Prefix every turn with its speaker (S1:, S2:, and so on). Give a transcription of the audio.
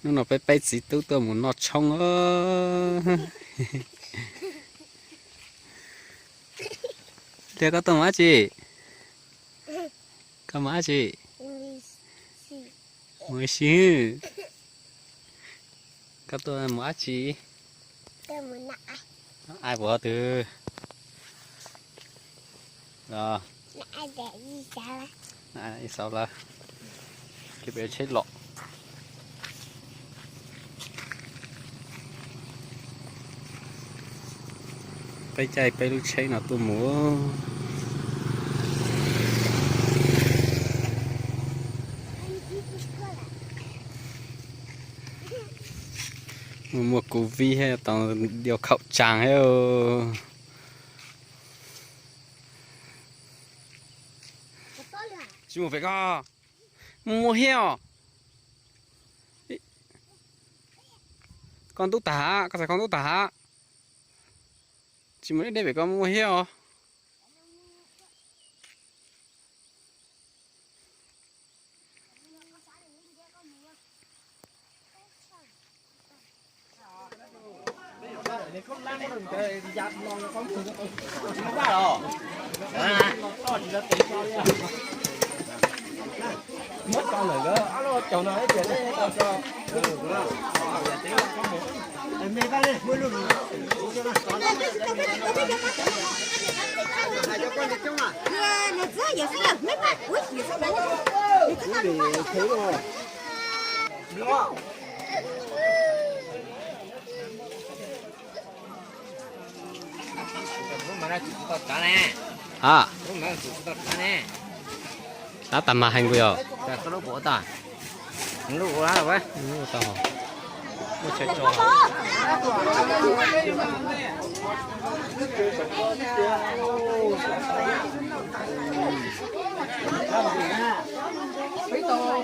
S1: nó phải xịt tú tôi muốn nó trong ơ thế có tôm má chị có má chị mới xí có tôm má chị ai bỏ từ rồi ai sao là cái bé chết lọไปใจไปลูกใช้หน่อตัวหมูmua củ vi hay toàn điều khẩu tràng hay chú phải có mua heo con tú tả có phải con tú tả chỉ mới đây phải có mua heo
S2: mất con rồi đó, alo chồng nói chuyện đấy cho em đi ra đi, mua luôn.
S3: Nó rơi giờ sao mấy bạn, ui, giờ sao đấy?
S2: Thì thấy rồi. Đúng không?
S1: à
S2: Đúng rồi, chụp tao nè.
S1: đã tầm mà hành bây giờ
S2: Cái lỗ bộ ta. Lỗ bộ đó vậy.
S1: tao mua chơi trò
S2: Mấy tô.